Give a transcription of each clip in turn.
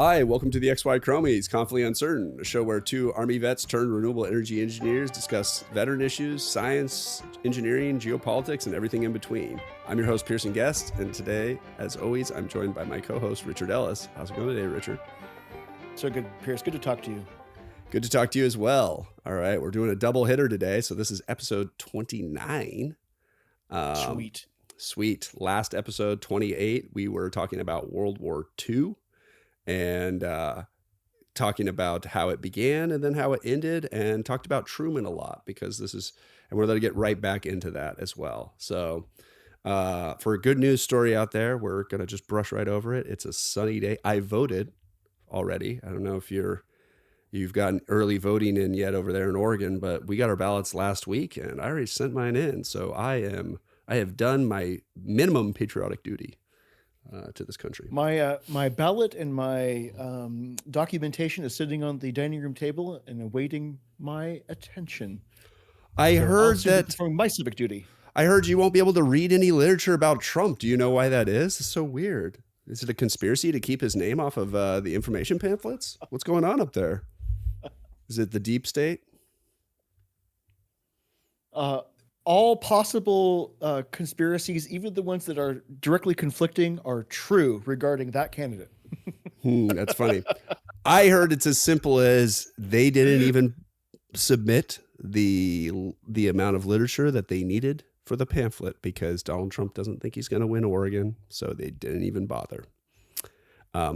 Hi, welcome to the XY Chromies Confidently Uncertain, a show where two Army vets turned renewable energy engineers discuss veteran issues, science, engineering, geopolitics, and everything in between. I'm your host, Pearson Guest, and today, as always, I'm joined by my co-host, Richard Ellis. How's it going today, Richard? So good, Pierce. Good to talk to you. Good to talk to you as well. All right, we're doing a double hitter today, so this is episode 29. Sweet. Last episode, 28, we were talking about World War II. And talking about how it began and then how it ended, and talked about Truman a lot because and we're going to get right back into that as well. So for a good news story out there, we're going to just brush right over it. It's a sunny day. I voted already. I don't know if you've gotten early voting in yet over there in Oregon, but we got our ballots last week and I already sent mine in. So I have done my minimum patriotic duty to this country. My ballot and my documentation is sitting on the dining room table and awaiting my attention. I heard that from my civic duty. I heard you won't be able to read any literature about Trump. Do you know why that is? It's so weird. Is it a conspiracy to keep his name off of the information pamphlets? What's going on up there? Is it the deep state? All possible conspiracies, even the ones that are directly conflicting, are true regarding that candidate. That's funny. I heard it's as simple as they didn't even submit the amount of literature that they needed for the pamphlet because Donald Trump doesn't think he's going to win Oregon, so they didn't even bother.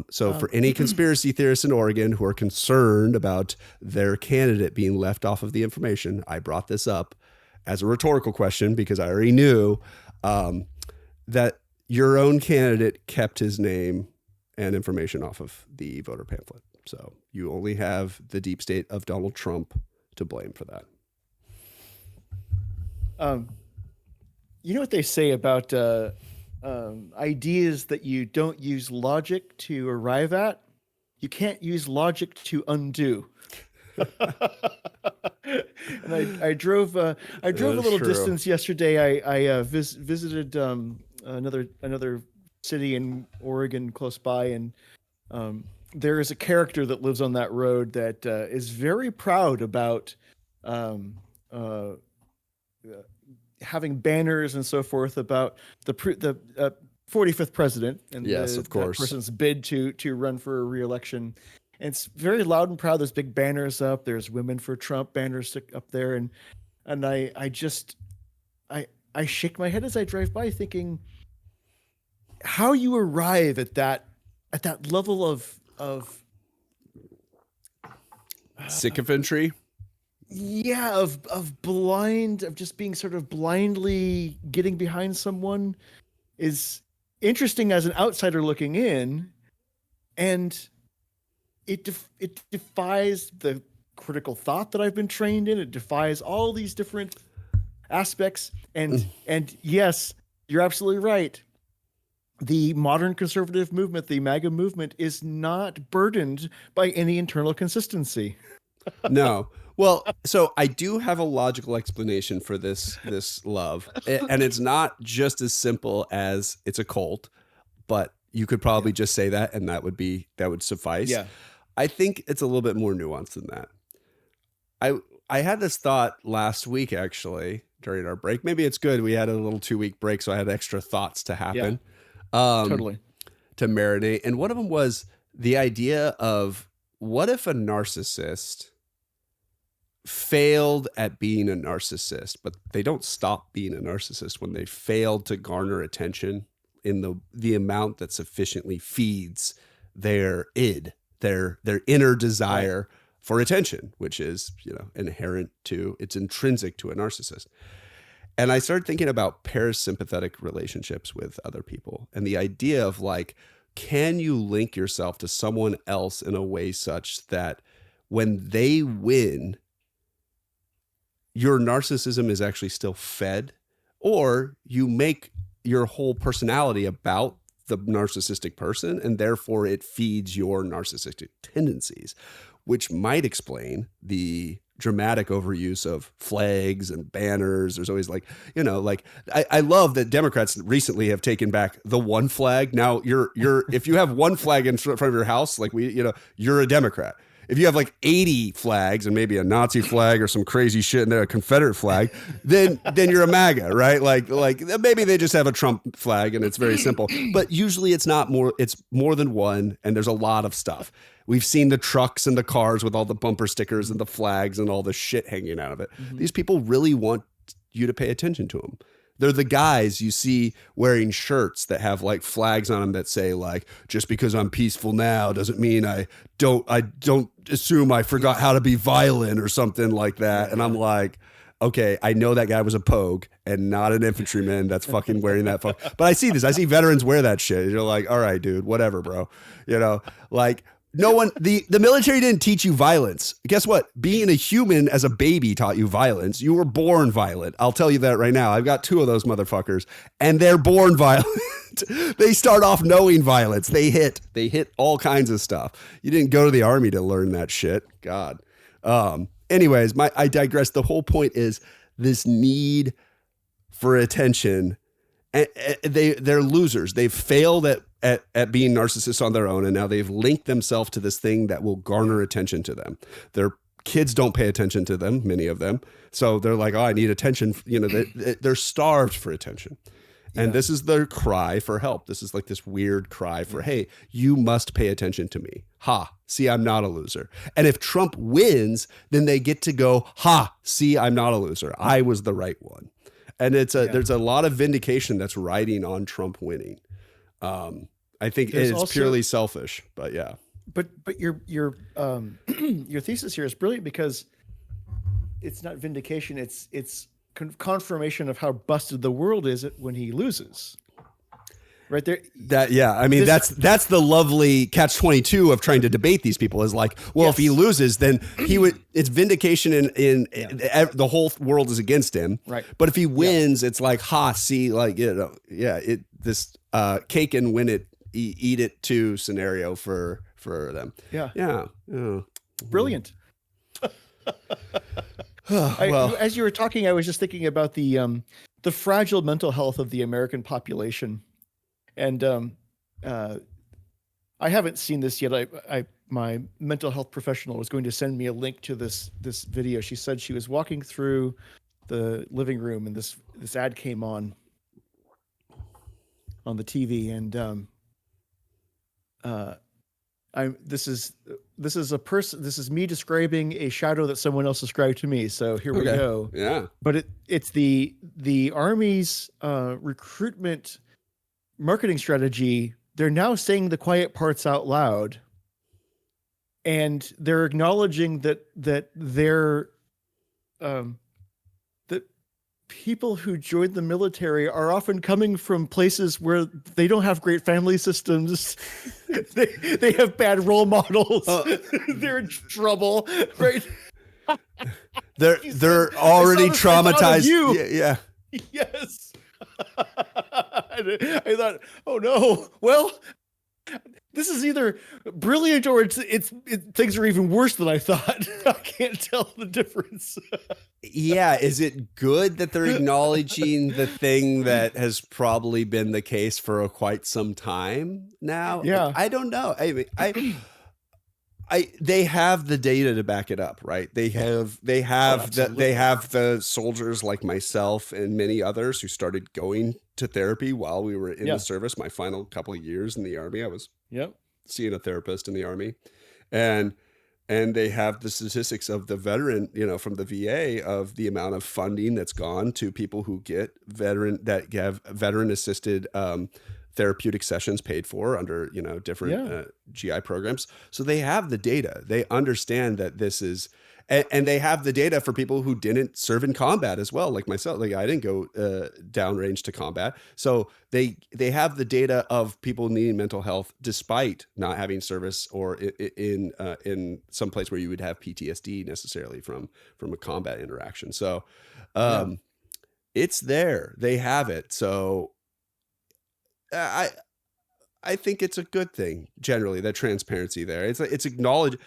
So for any conspiracy theorists in Oregon who are concerned about their candidate being left off of the information, I brought this up as a rhetorical question because I already knew that your own candidate kept his name and information off of the voter pamphlet. So you only have the deep state of Donald Trump to blame for that. You know what they say about ideas that you don't use logic to arrive at? You can't use logic to undo. And I drove a little distance yesterday. I visited another city in Oregon close by, and there is a character that lives on that road that is very proud about having banners and so forth about the 45th president and yes, of course, that person's bid to run for a re-election. And it's very loud and proud. There's big banners up. There's Women for Trump banners up there. And I shake my head as I drive by thinking how you arrive at that level of sycophantry. Yeah. Of just being sort of blindly getting behind someone is interesting as an outsider looking in. And it defies the critical thought that I've been trained in. It defies all these different aspects. And yes, you're absolutely right. The modern conservative movement, the MAGA movement, is not burdened by any internal consistency. No. Well, so I do have a logical explanation for this love. And it's not just as simple as it's a cult, but you could probably just say that and that would suffice. Yeah. I think it's a little bit more nuanced than that. I had this thought last week, actually, during our break. Maybe it's good. We had a little 2-week break, so I had extra thoughts to happen. Yeah, totally. To marinate. And one of them was the idea of what if a narcissist failed at being a narcissist, but they don't stop being a narcissist when they failed to garner attention in the amount that sufficiently feeds their id, their inner desire for attention, which is, it's intrinsic to a narcissist. And I started thinking about parasympathetic relationships with other people and the idea of can you link yourself to someone else in a way such that when they win, your narcissism is actually still fed, or you make your whole personality about the narcissistic person, and therefore it feeds your narcissistic tendencies, which might explain the dramatic overuse of flags and banners. There's always like, like I love that Democrats recently have taken back the one flag. Now if you have one flag in front of your house, like you're a Democrat. If you have like 80 flags and maybe a Nazi flag or some crazy shit and then a Confederate flag, then you're a MAGA, right? Like maybe they just have a Trump flag and it's very simple. But usually it's more than one, and there's a lot of stuff. We've seen the trucks and the cars with all the bumper stickers and the flags and all the shit hanging out of it. Mm-hmm. These people really want you to pay attention to them. They're the guys you see wearing shirts that have like flags on them that say like, just because I'm peaceful now doesn't mean I don't assume I forgot how to be violent or something like that. And I'm like, okay, I know that guy was a pogue and not an infantryman that's fucking wearing that. But I see veterans wear that shit. You're like, all right, dude, whatever, bro. Like, no one, the military didn't teach you violence. Guess what? Being a human as a baby taught you violence. You were born violent. I'll tell you that right now. I've got 2 of those motherfuckers, and they're born violent. They start off knowing violence. They hit all kinds of stuff. You didn't go to the army to learn that shit. God. Anyways, I digress. The whole point is this need for attention. And they're losers. They've failed at being narcissists on their own, and now they've linked themselves to this thing that will garner attention to them. Their kids don't pay attention to them, many of them. So they're like, oh, I need attention. They're starved for attention. And this is their cry for help. This is like this weird cry for, hey, you must pay attention to me. Ha, see, I'm not a loser. And if Trump wins, then they get to go, ha, see, I'm not a loser. I was the right one. And there's a lot of vindication that's riding on Trump winning. I think it's also purely selfish, but yeah. But your your thesis here is brilliant because it's not vindication. It's confirmation of how busted the world is when he loses. Right there. I mean, that's the lovely catch-22 of trying to debate these people is like, well, if he loses, then it's vindication in the whole world is against him. Right. But if he wins, it's like, see, like, this cake and win it, eat it too scenario for them. Yeah. Yeah. Oh. Brilliant. As you were talking, I was just thinking about the fragile mental health of the American population. And I haven't seen this yet. My mental health professional was going to send me a link to this video. She said she was walking through the living room and this ad came on the TV, and this is me describing a shadow that someone else described to me. So here we go. Yeah. But it's the Army's recruitment marketing strategy. They're now saying the quiet parts out loud, and they're acknowledging that they're that people who join the military are often coming from places where they don't have great family systems. they have bad role models. They're in trouble, right? They're already traumatized. Yeah. Yes. I thought, oh no. Well, this is either brilliant or things are even worse than I thought. I can't tell the difference. Yeah. Is it good that they're acknowledging the thing that has probably been the case for quite some time now? Yeah. I don't know. I mean, they have the data to back it up, right? They have the soldiers like myself and many others who started going to therapy while we were in the service. My final couple of years in the Army, I was seeing a therapist in the Army, and they have the statistics of the veteran, from the VA, of the amount of funding that's gone to people who get veteran assisted therapeutic sessions paid for under, different GI programs. So they have the data. They understand that this is, and they have the data for people who didn't serve in combat as well, like myself. Like I didn't go downrange to combat. So they have the data of people needing mental health despite not having service or in some place where you would have PTSD necessarily from a combat interaction. So it's there. They have it. So I think it's a good thing generally, that transparency there. It's acknowledged.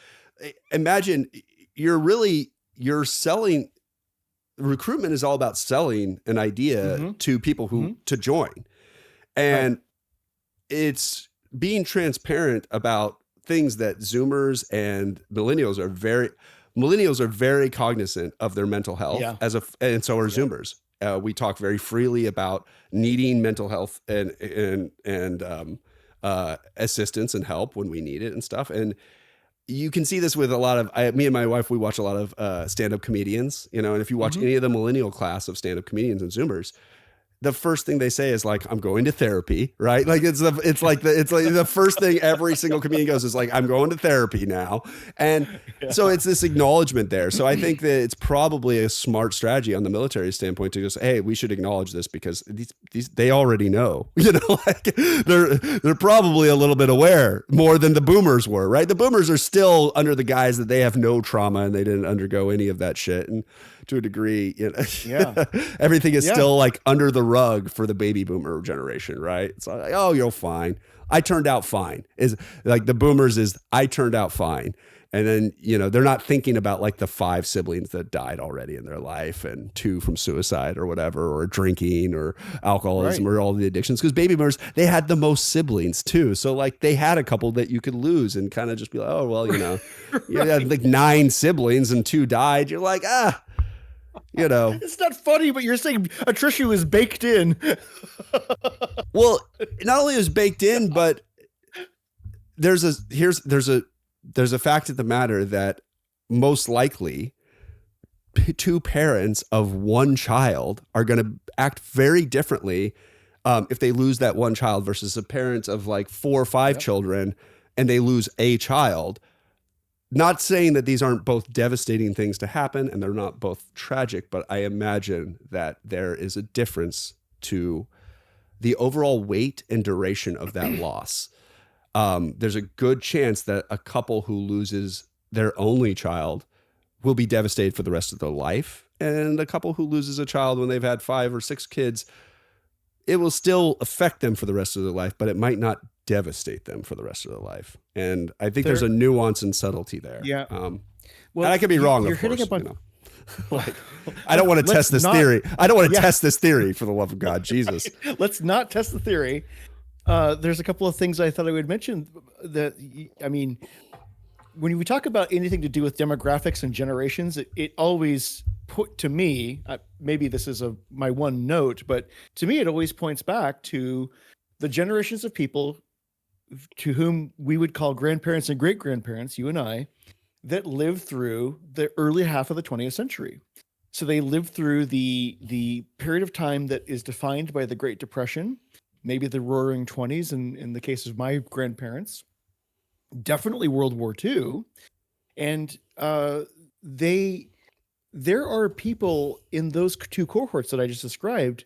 Imagine you're really you're selling. Recruitment is all about selling an idea to people who to join, and it's being transparent about things that Zoomers and millennials are very cognizant of their mental health and so are Zoomers. We talk very freely about needing mental health and assistance and help when we need it and stuff. And you can see this with a lot of, me and my wife, we watch a lot of stand-up comedians, you know, and if you watch any of the millennial class of stand-up comedians and Zoomers, the first thing they say is like, I'm going to therapy, right? Like it's like the first thing every single comedian goes is like, I'm going to therapy now. And so it's this acknowledgement there. So I think that it's probably a smart strategy on the military standpoint to just, hey, we should acknowledge this because these they already know, you know, like they're probably a little bit aware more than the boomers were, right? The boomers are still under the guise that they have no trauma and they didn't undergo any of that shit. And to a degree, you know, everything is still like under the rug for the baby boomer generation, right? It's like, oh, you're fine. I turned out fine. Is like the boomers is I turned out fine. And then, you know, they're not thinking about like the 5 siblings that died already in their life and 2 from suicide or whatever, or drinking or alcoholism or all the addictions. Because baby boomers, they had the most siblings too. So like they had a couple that you could lose and kind of just be like, oh, well, you know, you had like 9 siblings and 2 died. You're like, you know, it's not funny, but you're saying attrition was baked in. Well, not only is baked in, but there's a fact of the matter that most likely 2 parents of one child are going to act very differently if they lose that one child versus the parents of like 4 or 5 children and they lose a child. Not saying that these aren't both devastating things to happen and they're not both tragic, but I imagine that there is a difference to the overall weight and duration of that loss. There's a good chance that a couple who loses their only child will be devastated for the rest of their life. And a couple who loses a child when they've had 5 or 6 kids, it will still affect them for the rest of their life, but it might not devastate them for the rest of their life. And I think there's a nuance and subtlety there. Yeah. Well, and I could be wrong, of course. You know. Like, I don't want to test this theory. I don't want to test this theory, for the love of God, Jesus. Let's not test the theory. There's a couple of things I thought I would mention that, I mean, when we talk about anything to do with demographics and generations, it always put to me, maybe this is my one note, but to me, it always points back to the generations of people to whom we would call grandparents and great grandparents, you and I, that lived through the early half of the 20th century. So they lived through the period of time that is defined by the Great Depression, maybe the Roaring 20s in the case of my grandparents, definitely World War II. And there are people in those 2 cohorts that I just described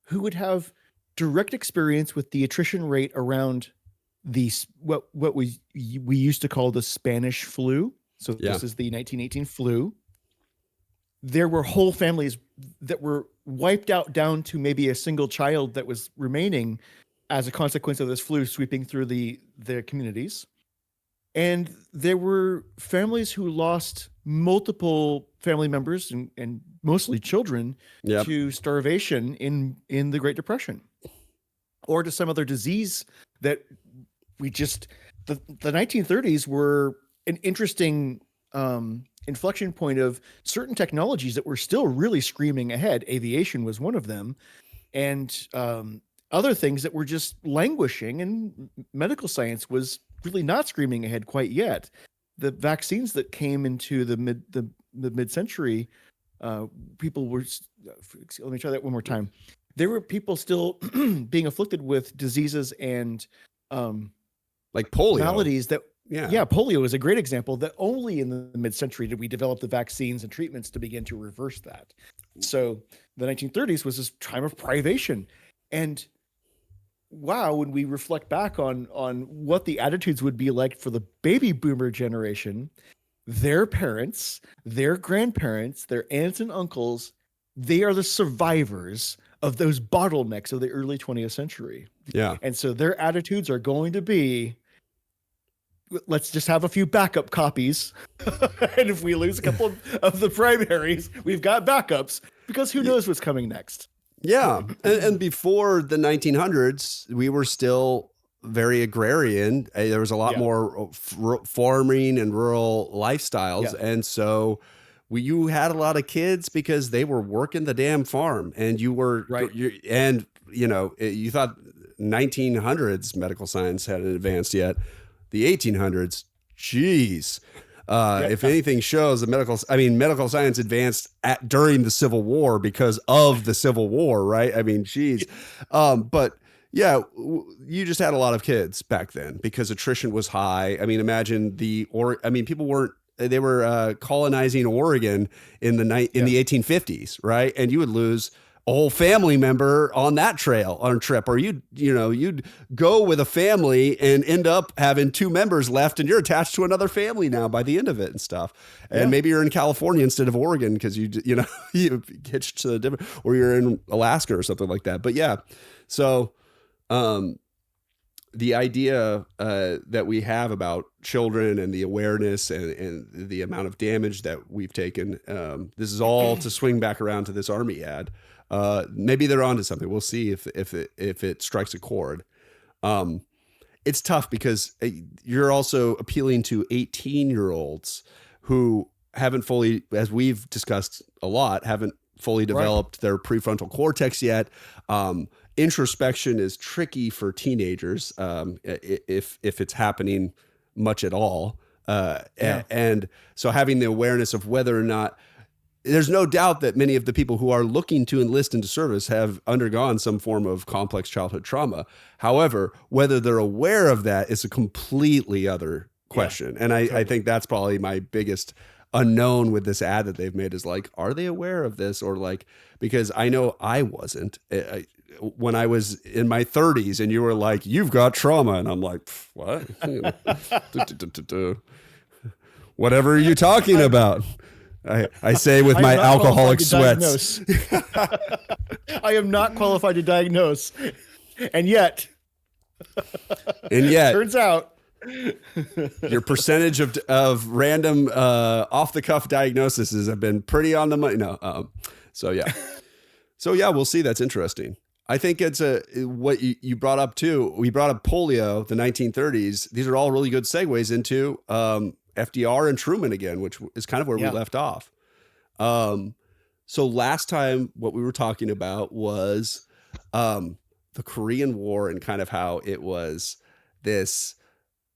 who would have direct experience with the attrition rate around what we used to call the Spanish flu. So this is the 1918 flu. There were whole families that were wiped out down to maybe a single child that was remaining as a consequence of this flu sweeping through their communities. And there were families who lost multiple family members and mostly children to starvation in the Great Depression or to some other disease that the 1930s were an interesting inflection point of certain technologies that were still really screaming ahead. Aviation was one of them. And other things that were just languishing, and medical science was really not screaming ahead quite yet. The vaccines that came into the mid-century, people were, let me try that one more time. There were people still being afflicted with diseases and like polio. Maladies that, polio is a great example that only in the mid-century did we develop the vaccines and treatments to begin to reverse that. So the 1930s was this time of privation. And wow, when we reflect back on what the attitudes would be like for the baby boomer generation, their parents, their grandparents, their aunts and uncles, they are the survivors of those bottlenecks of the early 20th century. Yeah. And so their attitudes are going to be, let's just have a few backup copies. And if we lose a couple of the primaries, we've got backups, because who knows what's coming next. Yeah. And before the 1900s, we were still very agrarian. There was a lot more farming and rural lifestyles. Yeah. And so you had a lot of kids because they were working the damn farm, and you were, Right. and you thought 1900s medical science hadn't advanced yet. The 1800s, geez. If anything shows, medical science advanced during the Civil War because of the Civil War, right? I mean, geez. But yeah, you just had a lot of kids back then because attrition was high. I mean, imagine people they were colonizing Oregon in the 1850s, right? And you would lose a whole family member on that trip, or you'd go with a family and end up having two members left, and you're attached to another family now by the end of it and stuff. And maybe you're in California instead of Oregon because you hitched to a different, or you're in Alaska or something like that. But yeah, so the idea that we have about children and the awareness and the amount of damage that we've taken, this is all to swing back around to this Army ad. Maybe they're onto something. We'll see if it strikes a chord. It's tough because you're also appealing to 18-year-olds who haven't fully, as we've discussed a lot, haven't fully developed their prefrontal cortex yet. Introspection is tricky for teenagers, if it's happening much at all. And so having the awareness of whether or not, there's no doubt that many of the people who are looking to enlist into service have undergone some form of complex childhood trauma. However, whether they're aware of that is a completely other question. And I think that's probably my biggest unknown with this ad that they've made is like, are they aware of this? Or like, because I know I wasn't when I was in my 30s and you were like, you've got trauma. And I'm like, what? Whatever are you talking about? I say with my alcoholic sweats. I am not qualified to diagnose. And yet, turns out your percentage of random off the cuff diagnoses have been pretty on the money. No. So yeah, we'll see. That's interesting. I think it's what you brought up too. We brought up polio, the 1930s. These are all really good segues into FDR and Truman again, which is kind of where we left off. So last time what we were talking about was the Korean War and kind of how it was this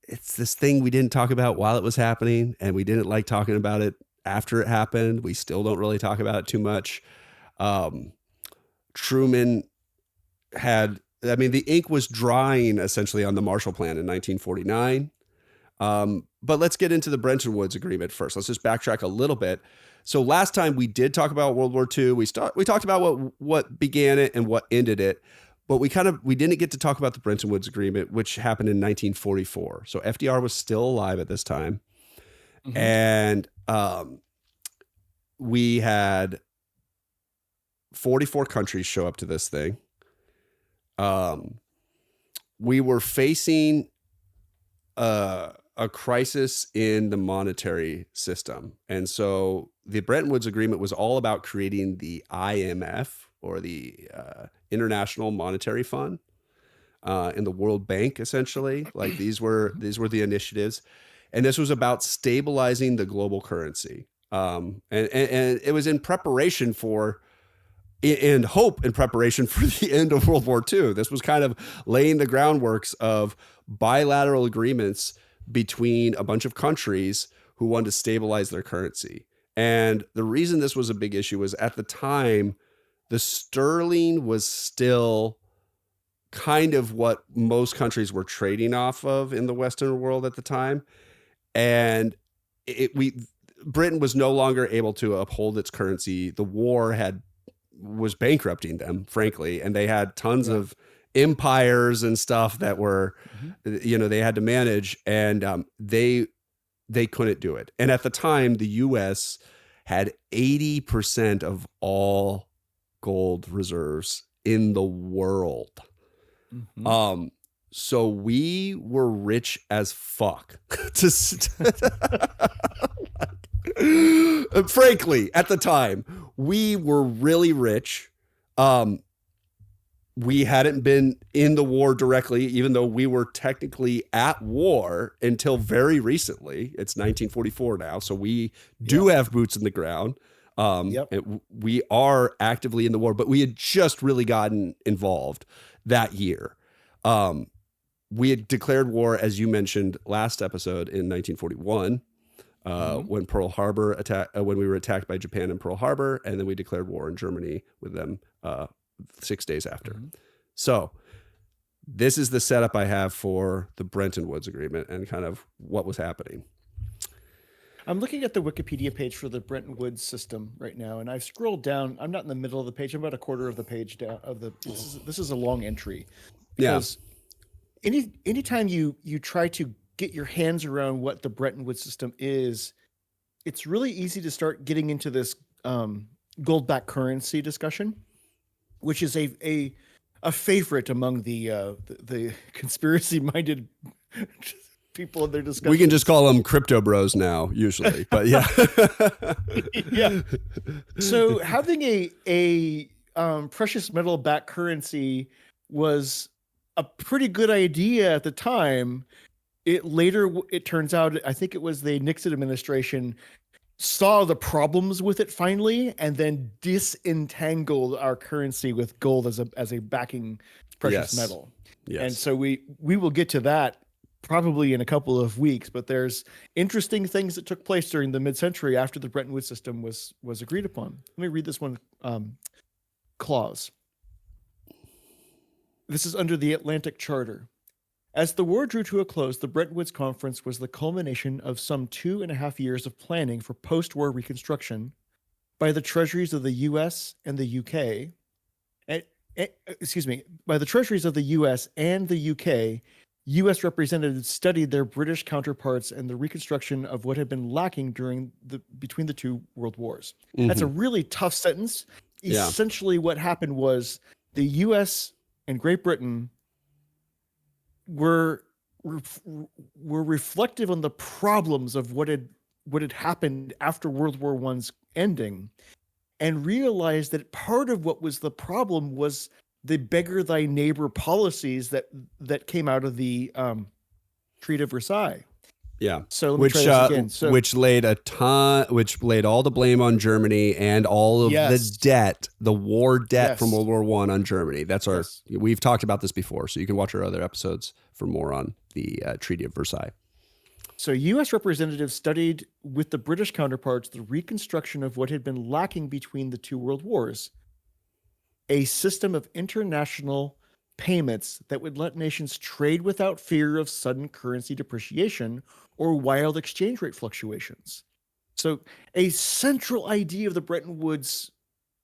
thing we didn't talk about while it was happening, and we didn't like talking about it after it happened. We still don't really talk about it too much. Truman the ink was drying essentially on the Marshall Plan in 1949. But let's get into the Brenton Woods Agreement first. Let's just backtrack a little bit. So last time we did talk about World War II. We talked about what began it and what ended it, but we didn't get to talk about the Brenton Woods Agreement, which happened in 1944. So FDR was still alive at this time. Mm-hmm. And we had 44 countries show up to this thing. We were facing a crisis in the monetary system. And so the Bretton Woods Agreement was all about creating the IMF, or the International Monetary Fund, and the World Bank, essentially. Like these were the initiatives. And this was about stabilizing the global currency. And it was in preparation for and hope in preparation for the end of World War II. This was kind of laying the groundworks of bilateral agreements between a bunch of countries who wanted to stabilize their currency. And the reason this was a big issue was at the time, the sterling was still kind of what most countries were trading off of in the Western world at the time. And Britain was no longer able to uphold its currency. The war was bankrupting them, frankly, and they had tons of empires and stuff that were, they had to manage, and they couldn't do it. And at the time, the U.S. had 80% of all gold reserves in the world. Mm-hmm. So we were rich as fuck. Frankly, at the time, we were really rich. We hadn't been in the war directly, even though we were technically at war until very recently. It's 1944 now, so we do have boots in the ground. We are actively in the war, but we had just really gotten involved that year. We had declared war, as you mentioned last episode, in 1941, when Pearl Harbor when we were attacked by Japan in Pearl Harbor, and then we declared war in Germany with them 6 days after. So this is the setup I have for the Bretton Woods Agreement and kind of what was happening. I'm looking at the Wikipedia page for the Bretton Woods system right now, and I've scrolled down. I'm not in the middle of the page. I'm about a quarter of the page down. This is a long entry, because anytime you try to get your hands around what the Bretton Woods system is, it's really easy to start getting into this gold-backed currency discussion, which is a favorite among the conspiracy-minded people in their discussion. We can just call them crypto bros now, usually, but yeah. Yeah. So having a precious metal-backed currency was a pretty good idea at the time. It turns out, I think it was the Nixon administration saw the problems with it finally, and then disentangled our currency with gold as a backing precious metal. Yes. And so we will get to that probably in a couple of weeks, but there's interesting things that took place during the mid-century after the Bretton Woods system was agreed upon. Let me read this one clause. This is under the Atlantic Charter. As the war drew to a close, the Bretton Woods Conference was the culmination of some 2.5 years of planning for post-war reconstruction by the treasuries of the U.S. and the U.K. By the treasuries of the U.S. and the U.K., U.S. representatives studied their British counterparts and the reconstruction of what had been lacking between the two world wars. Mm-hmm. That's a really tough sentence. Yeah. Essentially, what happened was the U.S. and Great Britain were reflective on the problems of what had happened after World War I's ending, and realized that part of what was the problem was the beggar thy neighbor policies that came out of the Treaty of Versailles. Yeah. So let me try this again. Which laid all the blame on Germany and all of the debt, the war debt from World War I on Germany. That's we've talked about this before, so you can watch our other episodes for more on the Treaty of Versailles. So U.S. representatives studied with the British counterparts the reconstruction of what had been lacking between the two world wars, a system of international payments that would let nations trade without fear of sudden currency depreciation or wild exchange rate fluctuations. So a central idea of the Bretton Woods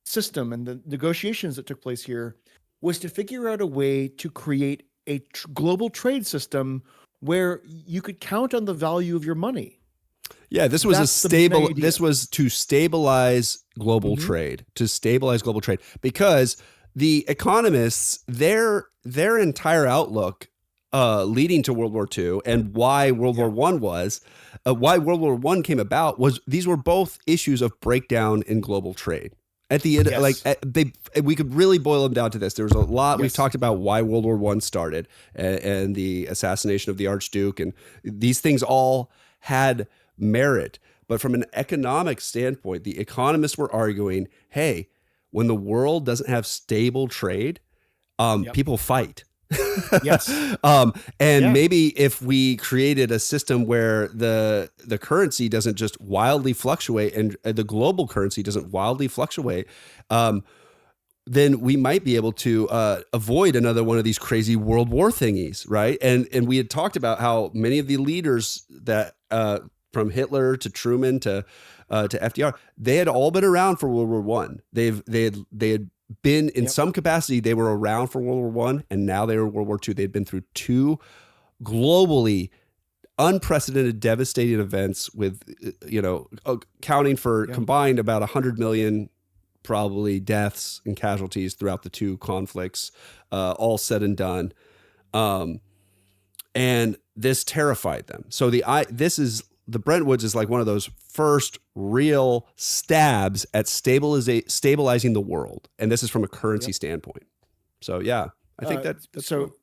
system and the negotiations that took place here was to figure out a way to create a global trade system where you could count on the value of your money. Yeah, this was this was to stabilize global trade, because the economists, their entire outlook leading to World War II and why World War I came about was these were both issues of breakdown in global trade. At the end, we could really boil them down to this. There was a lot. We've talked about why World War I started and the assassination of the Archduke, and these things all had merit. But from an economic standpoint, the economists were arguing, hey, when the world doesn't have stable trade, people fight. Maybe if we created a system where the currency doesn't just wildly fluctuate and the global currency doesn't wildly fluctuate, then we might be able to avoid another one of these crazy world war thingies, right? And we had talked about how many of the leaders that from Hitler to Truman to FDR, they had all been around for World War I. They had been in some capacity, they were around for World War I, and now they were World War II. They'd been through two globally unprecedented, devastating events with, counting for combined about 100 million probably deaths and casualties throughout the two conflicts, all said and done. And this terrified them. So the Bretton Woods is like one of those first real stabs at stabilizing the world. And this is from a currency standpoint. So yeah, I think that's so.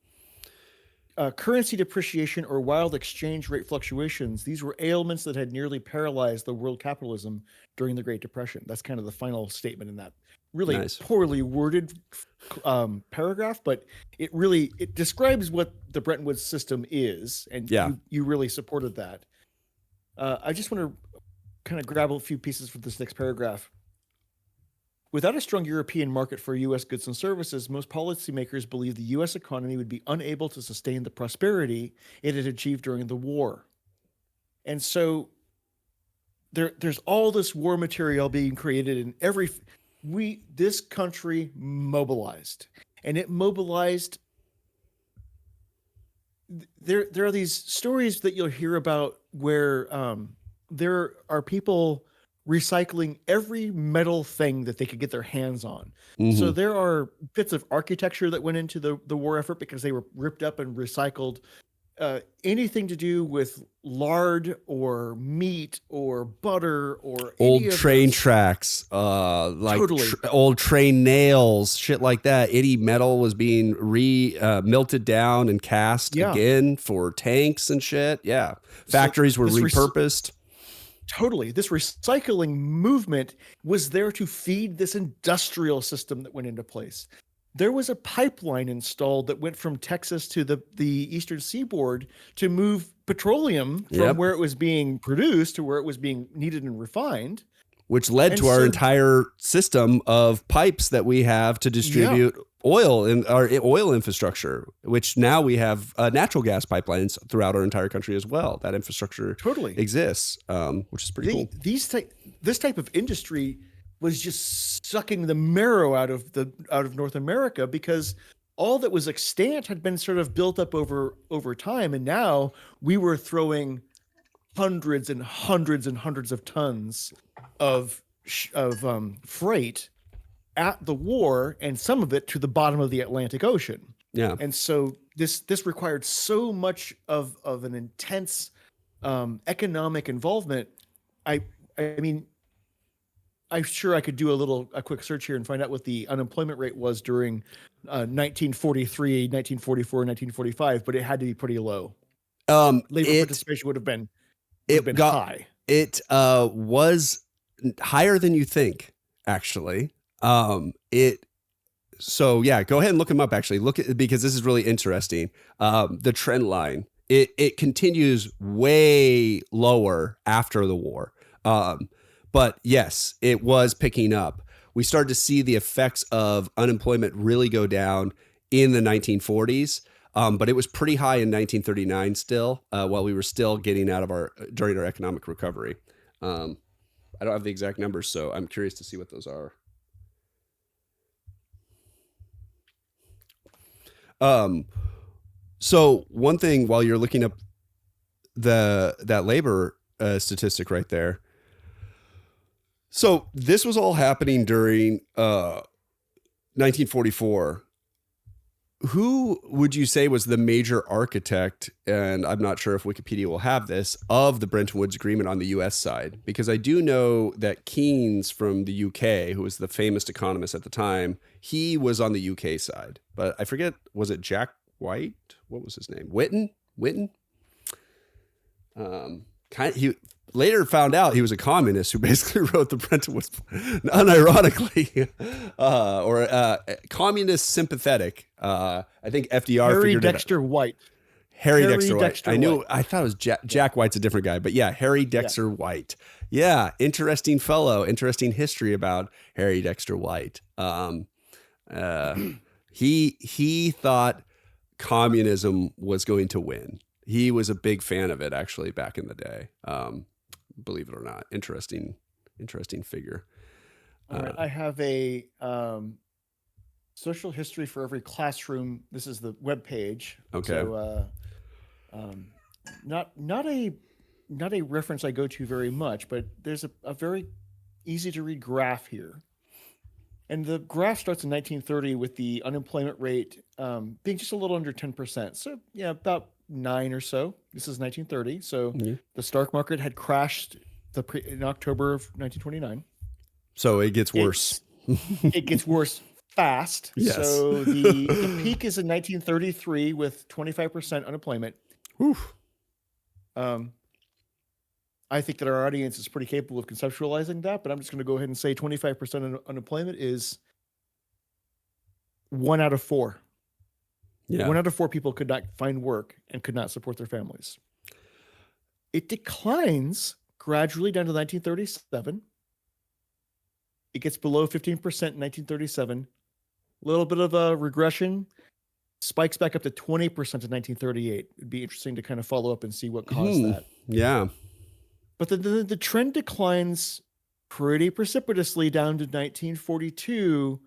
cool. Currency depreciation or wild exchange rate fluctuations, these were ailments that had nearly paralyzed the world capitalism during the Great Depression. That's kind of the final statement in that really Nice. poorly worded paragraph, but it describes what the Bretton Woods system is, and Yeah. you really supported that. I just want to kind of grab a few pieces from this next paragraph. Without a strong European market for U.S. goods and services, most policymakers believed the U.S. economy would be unable to sustain the prosperity it had achieved during the war. And so there's all this war material being created in this country mobilized. And it mobilized. There are these stories that you'll hear about where there are people recycling every metal thing that they could get their hands on. Mm-hmm. So there are bits of architecture that went into the war effort because they were ripped up and recycled. Anything to do with lard or meat or butter or old train tracks, like totally. Old train nails, shit like that. Any metal was being melted down and cast again for tanks and shit. Yeah. Factories were repurposed. Totally. This recycling movement was there to feed this industrial system that went into place. There was a pipeline installed that went from Texas to the eastern seaboard to move petroleum from where it was being produced to where it was being needed and refined. Which led to our entire system of pipes that we have to distribute oil in our oil infrastructure, which now we have natural gas pipelines throughout our entire country as well. That infrastructure exists, which is pretty cool. This type of industry was just sucking the marrow out of North America because all that was extant had been sort of built up over time, and now we were throwing hundreds and hundreds and hundreds of tons of freight at the war, and some of it to the bottom of the Atlantic Ocean. Yeah. And so this required so much of an intense economic involvement. I mean, I'm sure I could do a quick search here and find out what the unemployment rate was during 1943, 1944, 1945, but it had to be pretty low. Labor participation would have been high. It was higher than you think, actually. So yeah, go ahead and look them up. Actually, because this is really interesting. The trend line, it continues way lower after the war. But yes, it was picking up. We started to see the effects of unemployment really go down in the 1940s. But it was pretty high in 1939 still, while we were still getting out of during our economic recovery. I don't have the exact numbers, so I'm curious to see what those are. So one thing while you're looking up that labor statistic right there. So this was all happening during 1944. Who would you say was the major architect, and I'm not sure if Wikipedia will have this, of the Bretton Woods Agreement on the U.S. side? Because I do know that Keynes from the U.K., who was the famous economist at the time, he was on the U.K. side. But I forget, was it Jack White? What was his name? Whitten? He later found out he was a communist who basically wrote the Bretton Woods, unironically, or communist sympathetic. I think FDR Harry figured Dexter White. Harry Dexter White. I thought it was Jack White's a different guy, but yeah, Harry Dexter White. Yeah, interesting fellow. Interesting history about Harry Dexter White. He thought communism was going to win. He was a big fan of it, actually, back in the day. Believe it or not, interesting figure. All right, I have a social history for every classroom. This is the web page. Okay. So, not a reference I go to very much, but there's a very easy to read graph here. And the graph starts in 1930 with the unemployment rate being just a little under 10%. So yeah, about 1929 or so. This is 1930. So Yeah. the stock market had crashed in October of 1929. So it gets worse. It gets worse fast. Yes. So the peak is in 1933 with 25% unemployment. Oof. I think that our audience is pretty capable of conceptualizing that, but I'm just going to go ahead and say 25% unemployment is 1 out of 4. Yeah. 1 out of 4 people could not find work and could not support their families. It declines gradually down to 1937. It gets below 15% in 1937. A little bit of a regression, spikes back up to 20% in 1938. It'd be interesting to kind of follow up and see what caused that. Yeah. But the trend declines pretty precipitously down to 1942,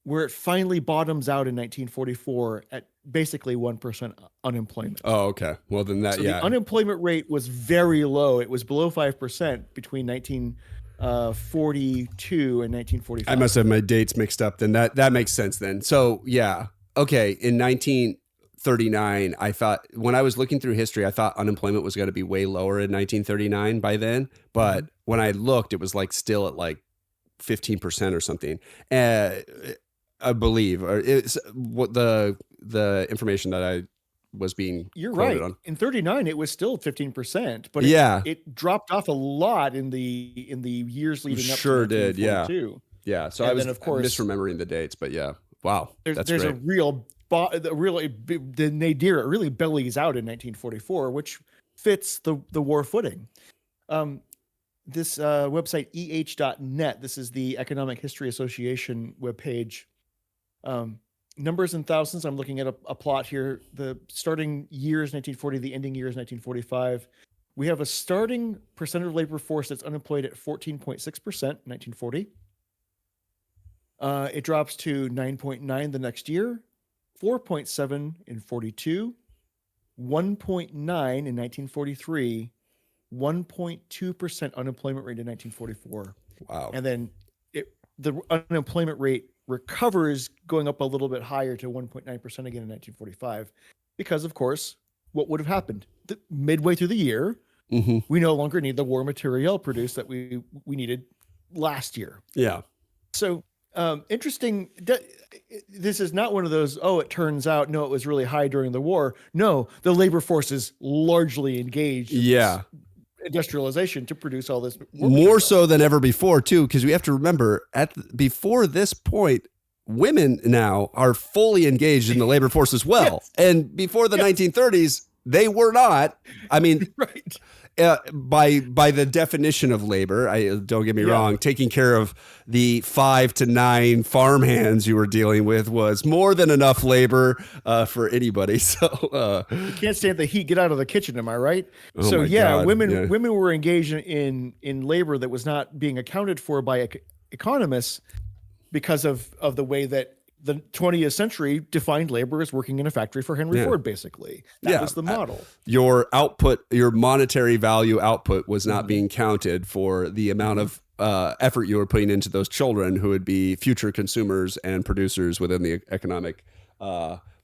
where it finally bottoms out in 1944 at basically 1% unemployment. Oh, okay. Well, then that, So yeah. the unemployment rate was very low. It was below 5% between 1942 and 1945. I must have my dates mixed up. Then that makes sense then. So yeah. Okay. In 1939, I thought, when I was looking through history, I thought unemployment was going to be way lower in 1939 by then. But when I looked, it was like still at like 15% or something. I believe, or it's what the information that I was being You're quoted right. on. In 39, it was still 15%, but it dropped off a lot in the years leading up Sure to 1942. Yeah. So I was misremembering the dates, but yeah. Wow. That's there's great. a real the nadir, it really bellies out in 1944, which fits the war footing. This website, eh.net, this is the Economic History Association webpage. Numbers in thousands. I'm looking at a plot here. The starting year is 1940, the ending year is 1945. We have a starting percent of labor force that's unemployed at 14.6% in 1940. It drops to 9.9 the next year, 4.7 in 42, 1.9 in 1943, 1.2% unemployment rate in 1944. Wow. And then the unemployment rate recovers, going up a little bit higher to 1.9% again in 1945, because of course, what would have happened midway through the year? We no longer need the war material produced that we needed last year. Yeah. So interesting. This is not one of those, it turns out, no, it was really high during the war. No, the labor force is largely engaged. Yeah. Industrialization to produce all this more so than ever before too, because we have to remember before this point, women now are fully engaged in the labor force as well. And before the 1930s, they were not. I mean, right. By the definition of labor, don't get me wrong, taking care of the 5 to 9 farmhands you were dealing with was more than enough labor for anybody. So you can't stand the heat. Get out of the kitchen. Am I right? Oh so God. Women were engaged in labor that was not being accounted for by economists because of the way that the 20th century defined labor as working in a factory for Henry Ford, basically. That was the model. Your output, your monetary value output was not being counted for the amount of effort you were putting into those children who would be future consumers and producers within the economic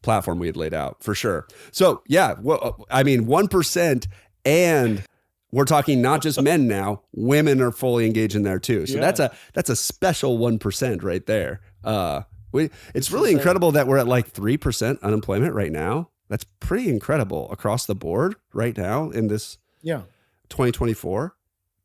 platform we had laid out, for sure. So, yeah, well, I mean, 1%, and we're talking not just men now, women are fully engaged in there too. So that's a special 1% right there. It's really incredible that we're at like 3% unemployment right now. That's pretty incredible across the board right now in this 2024.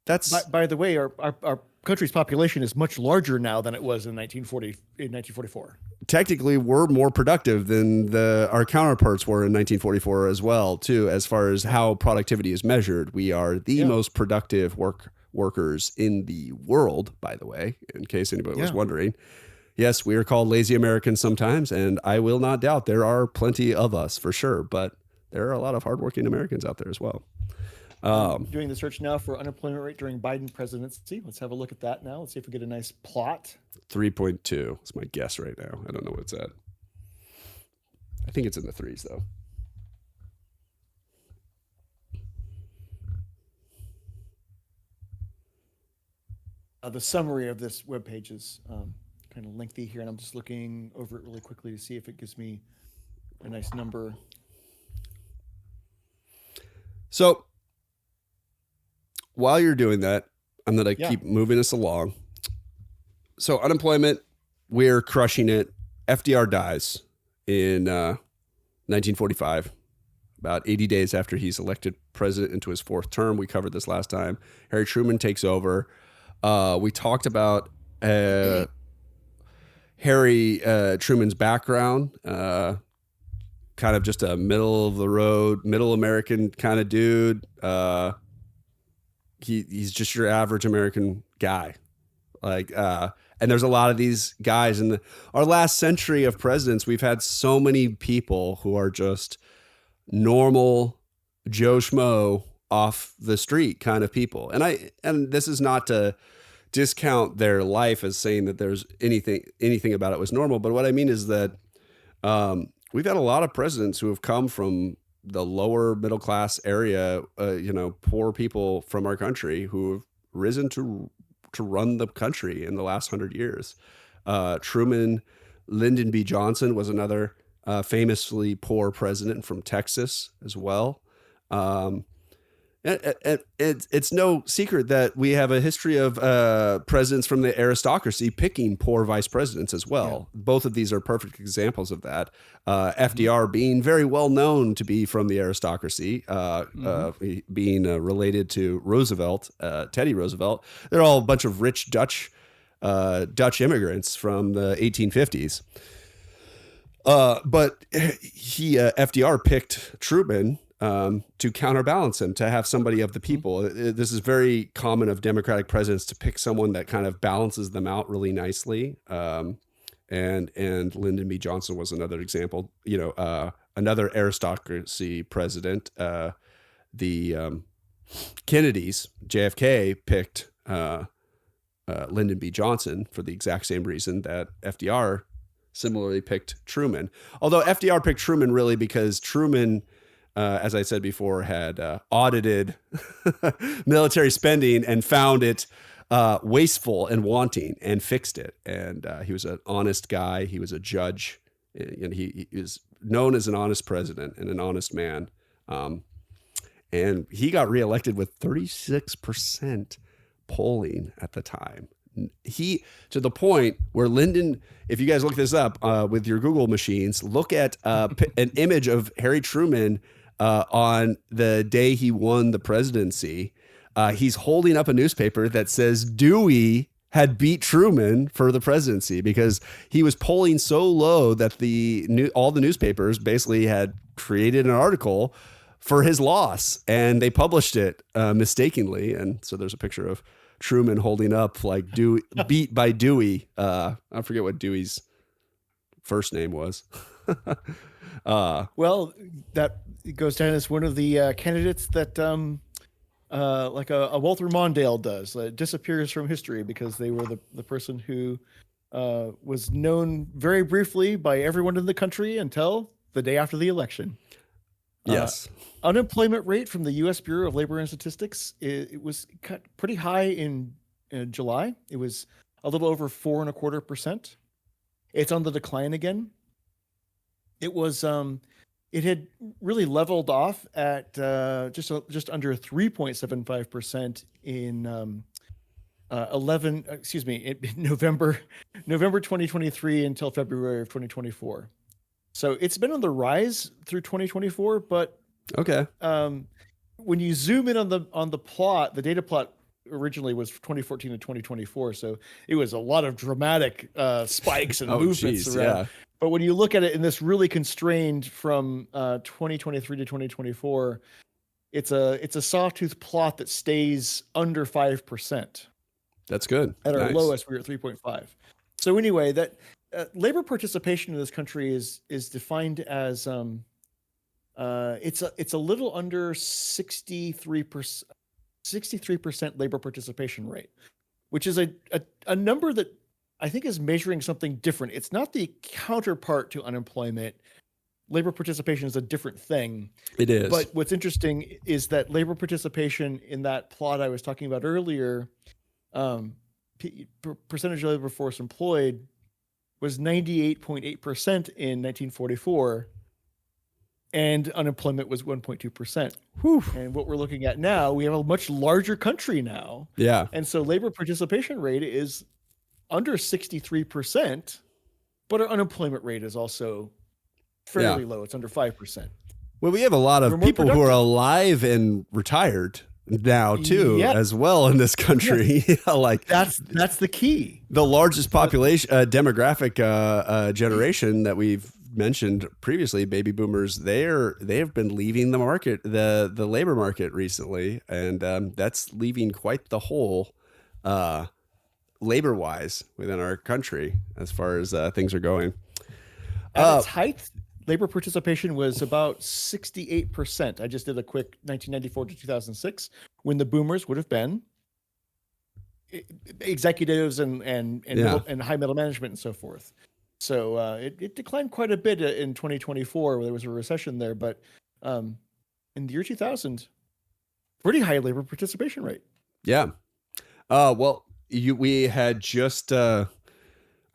That's by the way, our country's population is much larger now than it was in 1944. Technically, we're more productive than our counterparts were in 1944 as well, too, as far as how productivity is measured. We are the most productive workers in the world, by the way, in case anybody was wondering. Yes, we are called lazy Americans sometimes, and I will not doubt there are plenty of us for sure, but there are a lot of hardworking Americans out there as well. I'm doing the search now for unemployment rate during Biden presidency. Let's have a look at that now. Let's see if we get a nice plot. 3.2 is my guess right now. I don't know what it's at. I think it's in the 3s, though. The summary of this webpage is kind of lengthy here, and I'm just looking over it really quickly to see if it gives me a nice number. So while you're doing that, I'm going to Yeah. keep moving us along. So unemployment, we're crushing it. FDR dies in 1945, about 80 days after he's elected president into his fourth term. We covered this last time. Harry Truman takes over. We talked about Harry Truman's background, kind of just a middle of the road, middle American kind of dude. He's just your average American guy. And there's a lot of these guys in our last century of presidents. We've had so many people who are just normal Joe Schmo off the street kind of people. And this is not to discount their life as saying that there's anything about it was normal. But what I mean is that we've had a lot of presidents who have come from the lower middle class area, poor people from our country who have risen to run the country in the last 100 years. Truman, Lyndon B. Johnson was another famously poor president from Texas as well. It's no secret that we have a history of presidents from the aristocracy picking poor vice presidents as well. Yeah. Both of these are perfect examples of that. FDR being very well known to be from the aristocracy, being related to Roosevelt, Teddy Roosevelt. They're all a bunch of rich Dutch immigrants from the 1850s. But FDR picked Truman to counterbalance him, to have somebody of the people. This is very common of Democratic presidents, to pick someone that kind of balances them out really nicely. And Lyndon B. Johnson was another example. Another aristocracy president. The Kennedys, JFK picked Lyndon B. Johnson for the exact same reason that FDR similarly picked Truman. Although FDR picked Truman really because Truman, as I said before, had audited military spending and found it wasteful and wanting and fixed it. And he was an honest guy. He was a judge. And he is known as an honest president and an honest man. And he got reelected with 36% polling at the time. To the point where Lyndon, if you guys look this up with your Google machines, look at an image of Harry Truman on the day he won the presidency. He's holding up a newspaper that says Dewey had beat Truman for the presidency, because he was polling so low that all the newspapers basically had created an article for his loss, and they published it mistakenly. And so there's a picture of Truman holding up like Dewey, beat by Dewey. I forget what Dewey's first name was. Well, that goes down as one of the candidates that like a Walter Mondale does, disappears from history, because they were the person who was known very briefly by everyone in the country until the day after the election. Yes. Unemployment rate from the U.S. Bureau of Labor and Statistics, it was cut pretty high in July. It was a little over 4.25%. It's on the decline again. It was it had really leveled off at just under 3.75% in November 2023 until February of 2024. So it's been on the rise through 2024, but okay. When you zoom in on the plot, the data plot originally was 2014 to 2024, so it was a lot of dramatic spikes and movements around. Yeah. But when you look at it in this really constrained from 2023 to 2024, it's a sawtooth plot that stays under 5%. That's good. At our lowest, we were at 3.5. So anyway, that labor participation in this country is defined as it's a little under 63% labor participation rate, which is a number that I think is measuring something different. It's not the counterpart to unemployment. Labor participation is a different thing. It is. But what's interesting is that labor participation in that plot I was talking about earlier, percentage of labor force employed was 98.8% in 1944. and unemployment was 1.2%. Whew. And what we're looking at now, we have a much larger country now. Yeah. And so labor participation rate is under 63%, but our unemployment rate is also fairly low. It's under 5%. Well, we have a lot of people who are alive and retired now too, as well in this country. Like that's the key. The largest population demographic generation that we've mentioned previously, baby boomers, they have been leaving the market, the labor market recently, and that's leaving quite the hole labor wise within our country as far as things are going. At its height, labor participation was about 68%. I just did a quick 1994 to 2006, when the boomers would have been executives and high middle management and so forth. So it declined quite a bit in 2024, where there was a recession there. But in the year 2000, pretty high labor participation rate. Yeah. Well, we had just...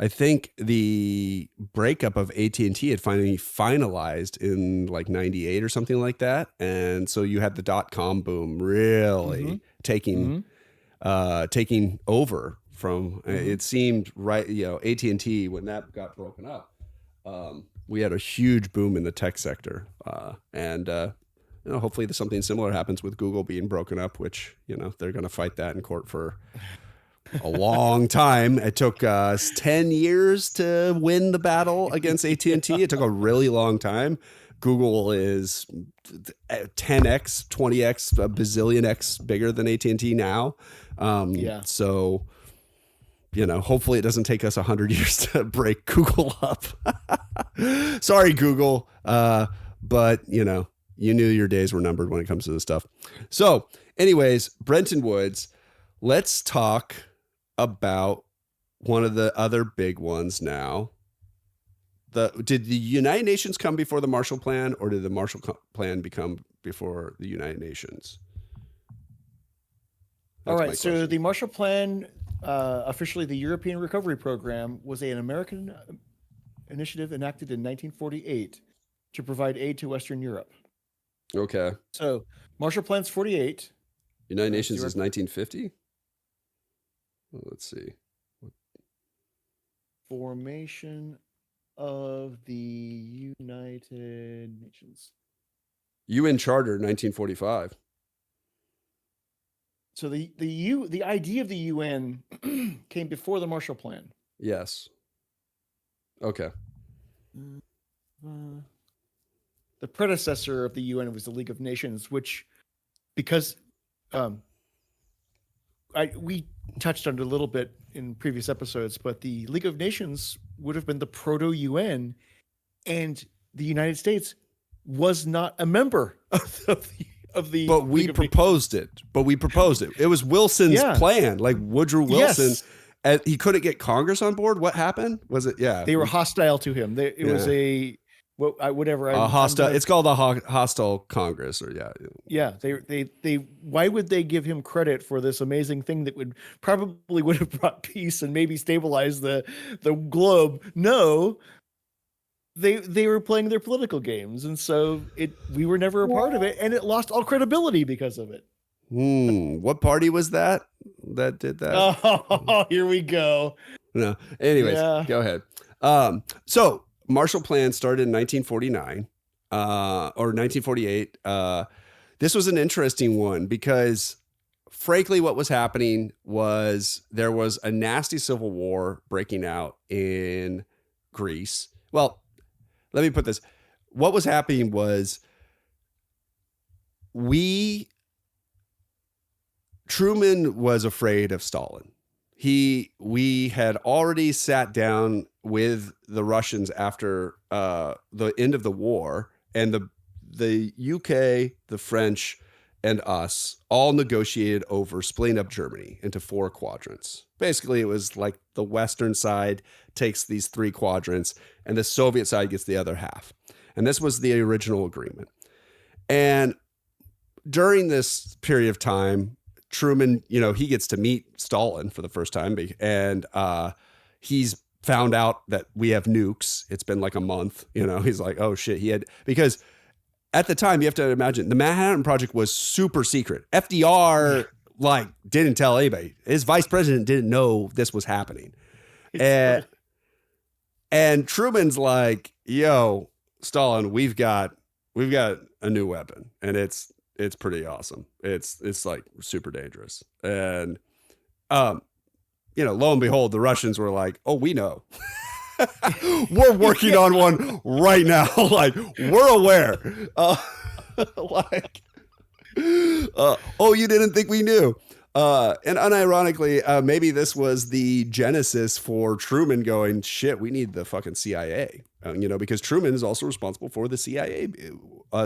I think the breakup of AT&T had finally finalized in like 98 or something like that. And so you had the .com boom really taking over from, it seemed right, AT&T, when that got broken up, we had a huge boom in the tech sector. And hopefully something similar happens with Google being broken up, which, they're going to fight that in court for a long time. It took us 10 years to win the battle against AT&T. It took a really long time. Google is 10x, 20x, a bazillion x bigger than AT&T now. So, hopefully it doesn't take us 100 years to break Google up. Sorry, Google. But, you knew your days were numbered when it comes to this stuff. So anyways, Brenton Woods, let's talk about one of the other big ones now. Did the United Nations come before the Marshall Plan, or did the Marshall Plan become before the United Nations? All right. So the Marshall Plan, officially the European Recovery Program, was an American initiative enacted in 1948 to provide aid to Western Europe. Okay. So Marshall Plan's 48. United Nations is 1950? Well, let's see. Formation of the United Nations. UN Charter, 1945. So the idea of the UN came before the Marshall Plan. Yes. Okay. The predecessor of the UN was the League of Nations, which, because we touched on it a little bit in previous episodes, but the League of Nations would have been the proto-UN, and the United States was not a member of the But we proposed it. It was Wilson's plan, like Woodrow Wilson. Yes. And he couldn't get Congress on board. What happened? Was it? Yeah. They were hostile to him. It was whatever. Hostile. It's called a hostile Congress, or yeah. They why would they give him credit for this amazing thing that would have brought peace and maybe stabilized the globe? No, they were playing their political games, and so we were never a part of it, and it lost all credibility because of it. What party was that did that? Oh, here we go. No. Anyways, go ahead. So Marshall Plan started in 1949 or 1948. This was an interesting one because, frankly, what was happening was there was a nasty civil war breaking out in Greece. Well, let me put this. What was happening was Truman was afraid of Stalin. We had already sat down with the Russians after the end of the war, and the UK, the French, and us all negotiated over splitting up Germany into 4 quadrants. Basically, it was like the Western side takes these 3 quadrants, and the Soviet side gets the other half. And this was the original agreement. And during this period of time, Truman, he gets to meet Stalin for the first time, and he's found out that we have nukes. It's been like a month, he's like, oh shit, because at the time, you have to imagine the Manhattan Project was super secret. FDR like didn't tell anybody. His vice president didn't know this was happening. And Truman's like, yo, Stalin, we've got a new weapon, and it's pretty awesome. It's like super dangerous. And lo and behold, the Russians were like, oh, we know. We're working on one right now. Like, we're aware. Oh, you didn't think we knew. And unironically, maybe this was the genesis for Truman going, shit, we need the fucking CIA. Because Truman is also responsible for the CIA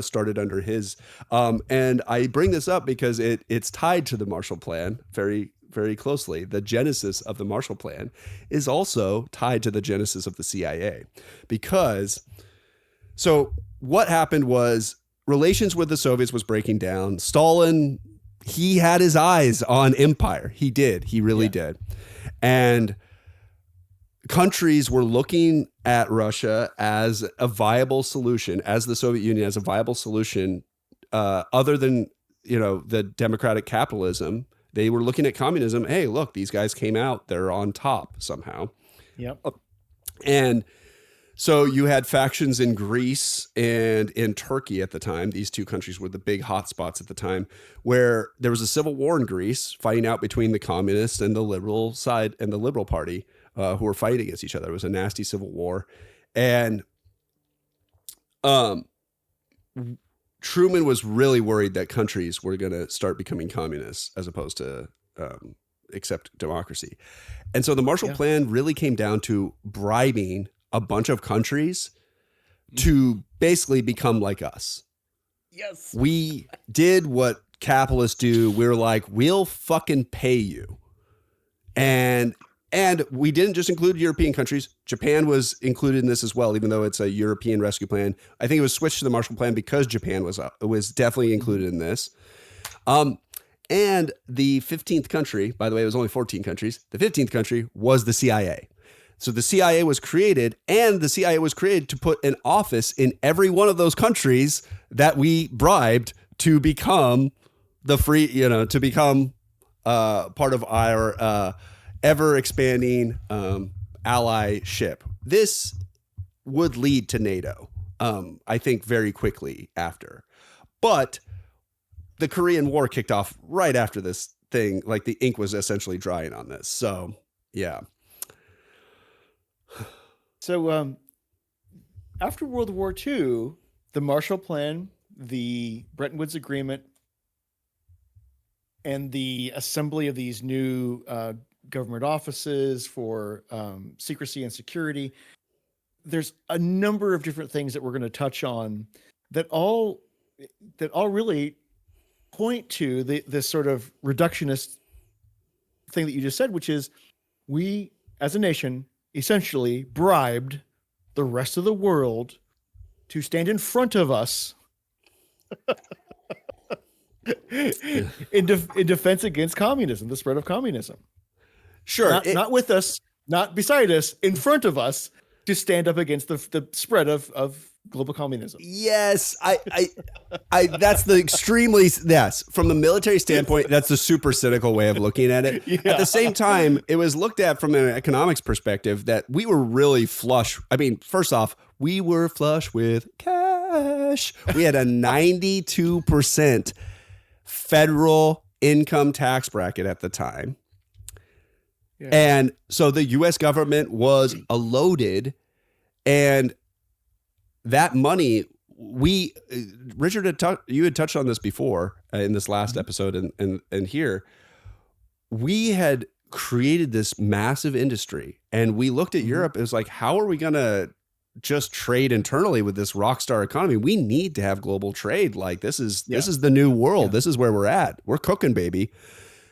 started under his. And I bring this up because it's tied to the Marshall Plan very, very closely. The genesis of the Marshall Plan is also tied to the genesis of the CIA. So what happened was relations with the Soviets was breaking down. Stalin, he had his eyes on empire. He did. He really did. And countries were looking at Russia as a viable solution, as the Soviet Union as a viable solution, other than, the democratic capitalism. They were looking at communism. Hey, look, these guys came out. They're on top somehow. Yep. And so you had factions in Greece and in Turkey at the time. These two countries were the big hotspots at the time, where there was a civil war in Greece, fighting out between the communists and the liberal side and the liberal party, who were fighting against each other. It was a nasty civil war. And Truman was really worried that countries were going to start becoming communists as opposed to accept democracy. And so the Marshall Plan really came down to bribing a bunch of countries to basically become like us. Yes. We did what capitalists do. We were like, we'll fucking pay you. And we didn't just include European countries. Japan was included in this as well, even though it's a European rescue plan. I think it was switched to the Marshall Plan because Japan was definitely included in this. And the 15th country, by the way, it was only 14 countries. The 15th country was the CIA. So the CIA was created, and the CIA was created to put an office in every one of those countries that we bribed to become to become part of our ever expanding allyship. This would lead to NATO, I think, very quickly after. But the Korean War kicked off right after this thing. Like, the ink was essentially drying on this. So, yeah. So after World War II, the Marshall Plan, the Bretton Woods Agreement, and the assembly of these new government offices for secrecy and security, there's a number of different things that we're going to touch on that all really point to this sort of reductionist thing that you just said, which is we as a nation essentially bribed the rest of the world to stand in front of us in defense against communism, the spread of communism. Sure. Not with us, not beside us, in front of us, to stand up against the spread of global communism. Yes, I that's the extremely, yes, from the military standpoint, that's the super cynical way of looking at it. Yeah. At the same time, it was looked at from an economics perspective that we were really flush. I mean, first off, we were flush with cash. We had a 92% federal income tax bracket at the time. Yeah. And so the U.S. government was loaded, and that money, Richard, you had touched on this before in this last episode, and here, we had created this massive industry, and we looked at Europe. It was like, how are we going to just trade internally with this rock star economy? We need to have global trade. Like, this is the new world. Yeah. This is where we're at. We're cooking, baby.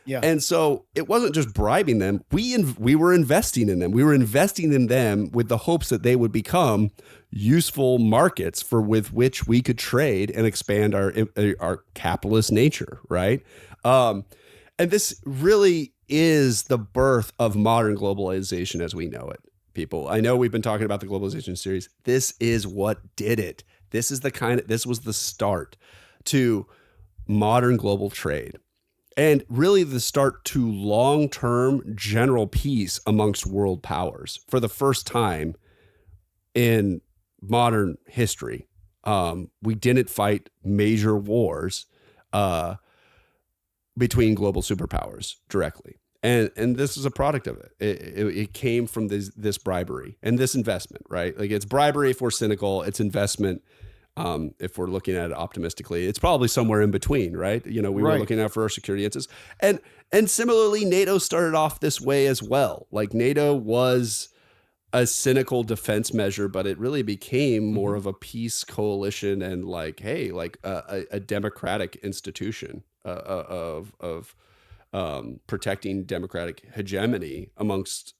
Yeah. And so it wasn't just bribing them. We were investing in them. We were investing in them with the hopes that they would become useful markets with which we could trade and expand our capitalist nature, right? And this really is the birth of modern globalization as we know it, people. I know we've been talking about the globalization series. This is what did it. This was the start to modern global trade, and really the start to long-term general peace amongst world powers for the first time in modern history. We didn't fight major wars between global superpowers directly. And this is a product of it. It came from this bribery and this investment, right? Like, it's bribery if we're cynical, it's investment if we're looking at it optimistically. It's probably somewhere in between, right? We were looking out for our security interests. And similarly, NATO started off this way as well. Like, NATO was a cynical defense measure, but it really became more of a peace coalition and like, hey, like a democratic institution of protecting democratic hegemony amongst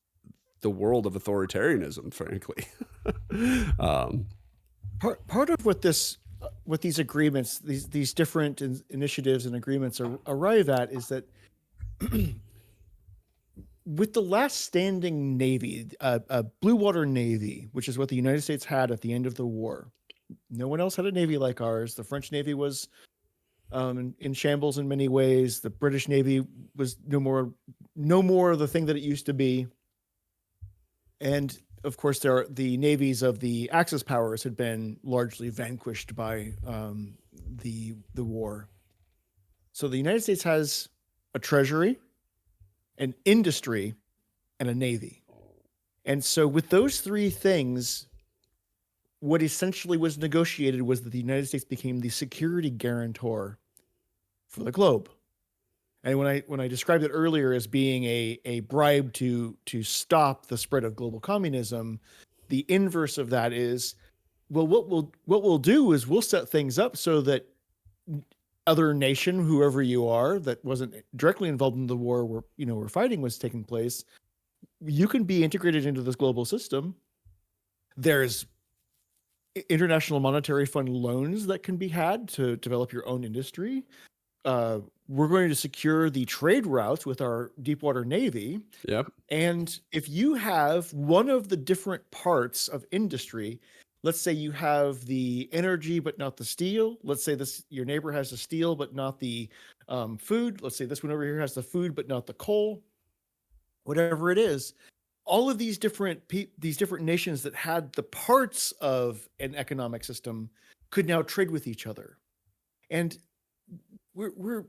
the world of authoritarianism, frankly. Part of what these agreements, these different initiatives and agreements arrive at is that with the last standing navy, a blue water navy, which is what the United States had at the end of the war, no one else had a navy like ours. The French Navy was in shambles in many ways. The British Navy was no more the thing that it used to be. And of course, the navies of the Axis powers had been largely vanquished by the war. So the United States has a treasury, an industry, and a navy. And so with those three things, what essentially was negotiated was that the United States became the security guarantor for the globe. And when I described it earlier as being a bribe to stop the spread of global communism, the inverse of that is, well, what we'll do is we'll set things up so that other nation, whoever you are, that wasn't directly involved in the war where fighting was taking place, you can be integrated into this global system. There's International Monetary Fund loans that can be had to develop your own industry. We're going to secure the trade routes with our deepwater navy. Yep. And if you have one of the different parts of industry, let's say you have the energy but not the steel. Let's say your neighbor has the steel but not the food. Let's say this one over here has the food but not the coal. Whatever it is, all of these different nations that had the parts of an economic system could now trade with each other. And we're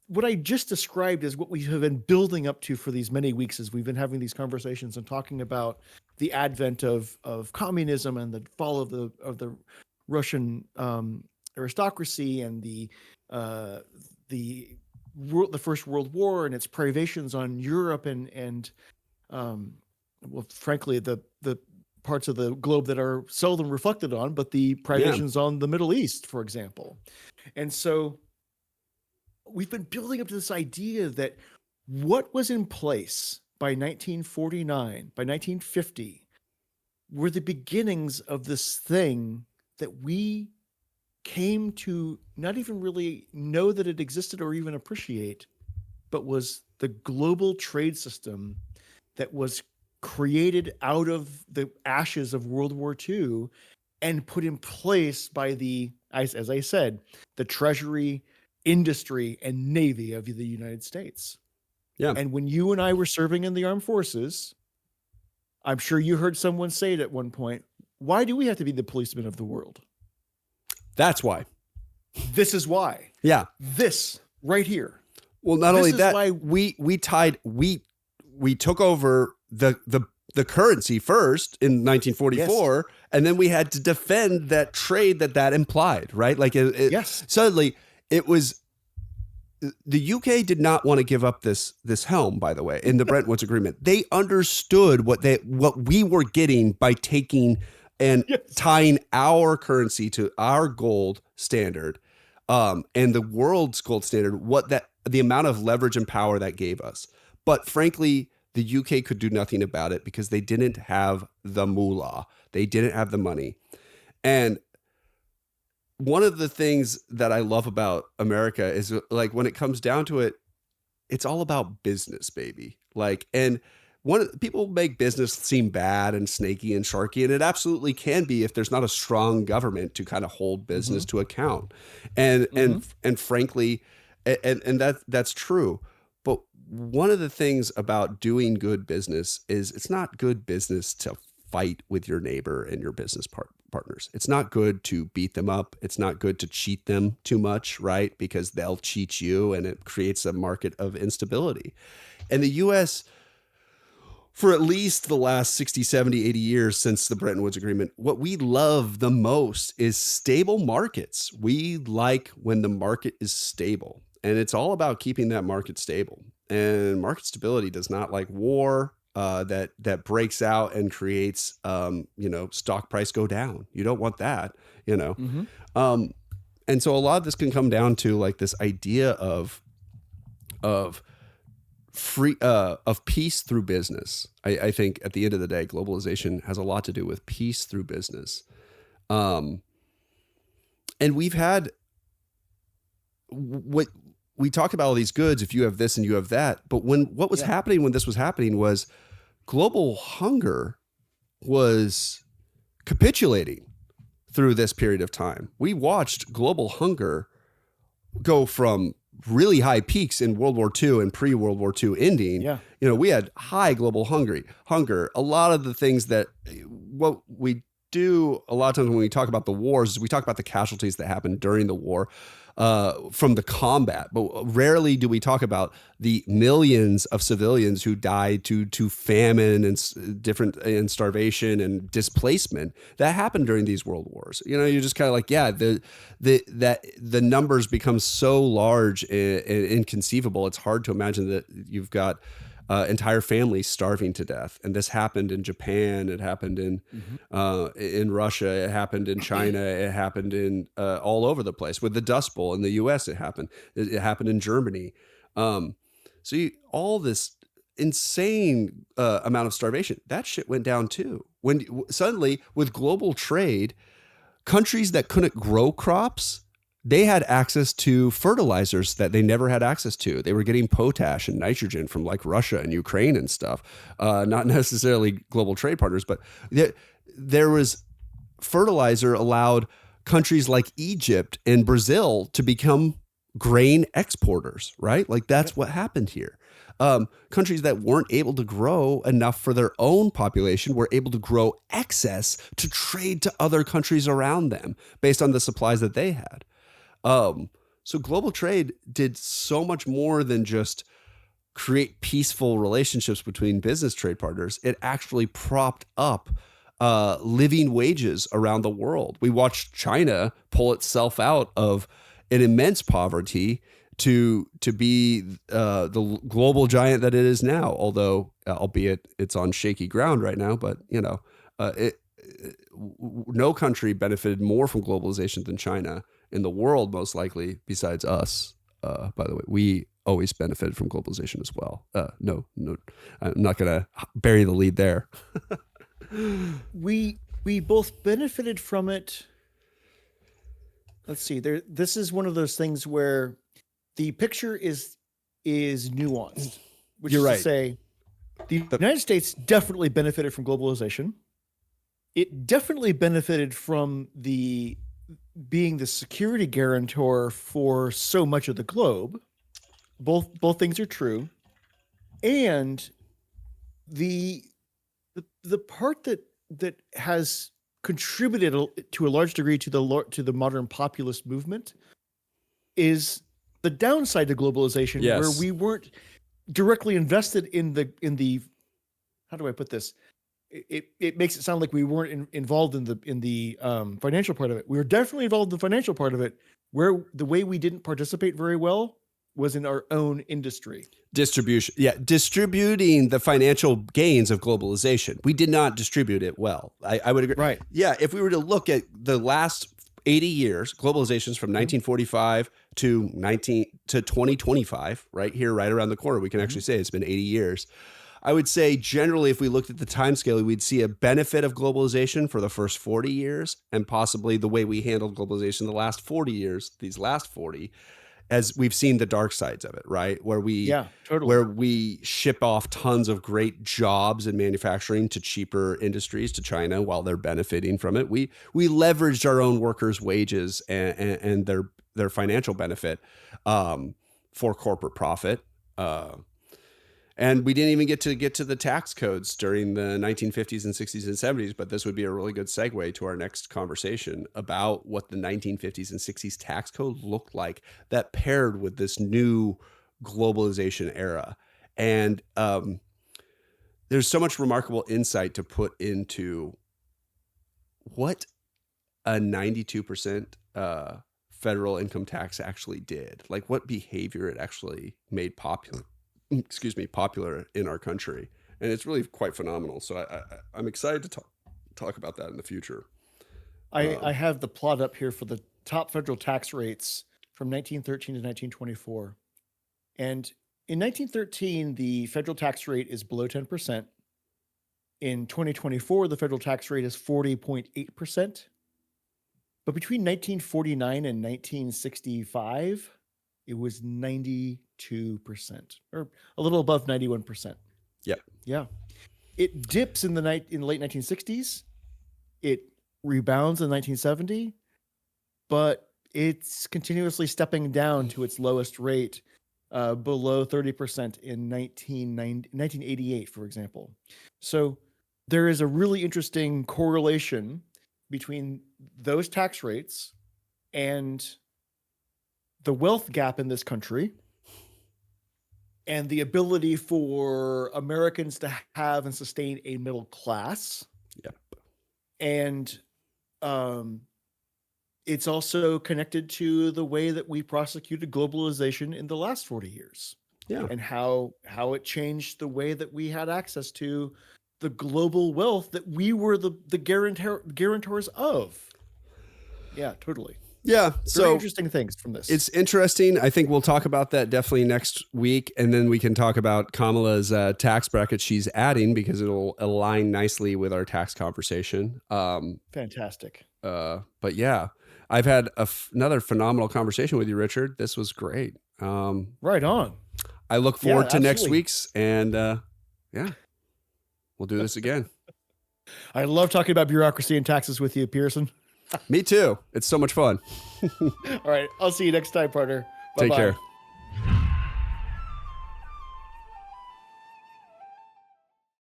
what I just described is what we have been building up to for these many weeks as we've been having these conversations and talking about the advent of communism and the fall of the Russian aristocracy and the First World War and its privations on Europe and frankly the parts of the globe that are seldom reflected on, but the privations on the Middle East, for example. And so we've been building up to this idea that what was in place by 1949, by 1950, were the beginnings of this thing that we came to not even really know that it existed or even appreciate, but was the global trade system that was created out of the ashes of World War II and put in place by as I said, the Treasury, industry, and Navy of the United States. Yeah. And when you and I were serving in the armed forces, I'm sure you heard someone say it at one point, why do we have to be the policemen of the world? That's why. This is why. Yeah. This right here. Well, not only that, we took over the currency first in 1944, and then we had to defend that trade that implied, right? Like suddenly it was the UK did not want to give up this helm, by the way, in the Bretton Woods Agreement. They understood what we were getting by taking and tying our currency to our gold standard, and the world's gold standard, the amount of leverage and power that gave us. But frankly, the UK could do nothing about it because they didn't have the moolah. They didn't have the money. And one of the things that I love about America is, like, when it comes down to it, it's all about business, baby. Like, and people make business seem bad and snaky and sharky, and it absolutely can be if there's not a strong government to kind of hold business to account. And frankly, and that's true. But one of the things about doing good business is it's not good business to fight with your neighbor and your business partners. It's not good to beat them up. It's not good to cheat them too much, right? Because they'll cheat you, and it creates a market of instability. And the U.S., for at least the last 60, 70, 80 years since the Bretton Woods Agreement, what we love the most is stable markets. We like when the market is stable, and it's all about keeping that market stable. And market stability does not like war that breaks out and creates, stock price go down. You don't want that, and so a lot of this can come down to like this idea of peace through business. I think at the end of the day, globalization has a lot to do with peace through business. And we've had what we talk about all these goods. If you have this and you have that, but what was happening when this was happening was global hunger was capitulating through this period of time. We watched global hunger go from really high peaks in World War II and pre-World War II ending. Yeah. We had high global hunger. A lot of the things that what we do a lot of times when we talk about the wars is we talk about the casualties that happened during the war from the combat, but rarely do we talk about the millions of civilians who died to famine and starvation and displacement that happened during these world wars. You're just kind of like, the numbers become so large and inconceivable. It's hard to imagine that you've got entire families starving to death. And this happened in Japan. It happened in Russia. It happened in China. It happened in all over the place. With the Dust Bowl in the U.S., it happened. It happened in Germany. All this insane amount of starvation, that shit went down too. When suddenly, with global trade, countries that couldn't grow crops, they had access to fertilizers that they never had access to. They were getting potash and nitrogen from like Russia and Ukraine and stuff. Not necessarily global trade partners, but there was fertilizer allowed countries like Egypt and Brazil to become grain exporters, right? Like that's what happened here. Countries that weren't able to grow enough for their own population were able to grow excess to trade to other countries around them based on the supplies that they had. So global trade did so much more than just create peaceful relationships between business trade partners. It actually propped up living wages around the world. We watched China pull itself out of an immense poverty to be the global giant that it is now, although albeit it's on shaky ground right now, but no country benefited more from globalization than China in the world, most likely, besides us. By the way, we always benefited from globalization as well. No, I'm not going to bury the lead there. We both benefited from it. Let's see. This is one of those things where the picture is nuanced, which You're is right. to say, the United States definitely benefited from globalization. It definitely benefited from being the security guarantor for so much of the globe. Both things are true. And the part that has contributed to a large degree to the modern populist movement is the downside to globalization, where we weren't directly invested in the how do I put this? It makes it sound like we weren't involved in the financial part of it. We were definitely involved in the financial part of it, where the way we didn't participate very well was in our own industry. Distribution. Yeah. Distributing the financial gains of globalization. We did not distribute it well. I would agree. Right. Yeah. If we were to look at the last 80 years, globalization's from 1945 to 2025, right here, right around the corner. We can actually say it's been 80 years. I would say generally, if we looked at the time scale, we'd see a benefit of globalization for the first 40 years, and possibly the way we handled globalization the last 40 years, these last 40, as we've seen the dark sides of it, right? Yeah, totally. Where we ship off tons of great jobs in manufacturing to cheaper industries to China while they're benefiting from it. We leveraged our own workers' wages and their financial benefit for corporate profit. And we didn't even get to the tax codes during the 1950s and 60s and 70s, but this would be a really good segue to our next conversation about what the 1950s and 60s tax code looked like that paired with this new globalization era. And there's so much remarkable insight to put into what a 92% federal income tax actually did, like what behavior it actually made popular in our country. And it's really quite phenomenal. So I'm excited to talk about that in the future. I have the plot up here for the top federal tax rates from 1913 to 1924. And in 1913, the federal tax rate is below 10%. In 2024, the federal tax rate is 40.8%. But between 1949 and 1965, it was 92%, or a little above 91%. Yep. Yeah. It dips in the late 1960s. It rebounds in 1970, but it's continuously stepping down to its lowest rate, below 30% in 1988, for example. So there is a really interesting correlation between those tax rates and the wealth gap in this country and the ability for Americans to have and sustain a middle class. Yep. And it's also connected to the way that we prosecuted globalization in the last 40 years. Yeah. And how it changed the way that we had access to the global wealth that we were the guarantors of. Yeah, totally. Yeah. Very so interesting things from this. It's interesting. I think we'll talk about that definitely next week. And then we can talk about Kamala's tax bracket she's adding, because it'll align nicely with our tax conversation. Fantastic. But yeah, I've had another phenomenal conversation with you, Richard. This was great. Right on. I look forward to next absolutely. week's, and yeah, we'll do this again. I love talking about bureaucracy and taxes with you, Pearson. Me too. It's so much fun. All right. I'll see you next time, partner. Take Bye-bye. care.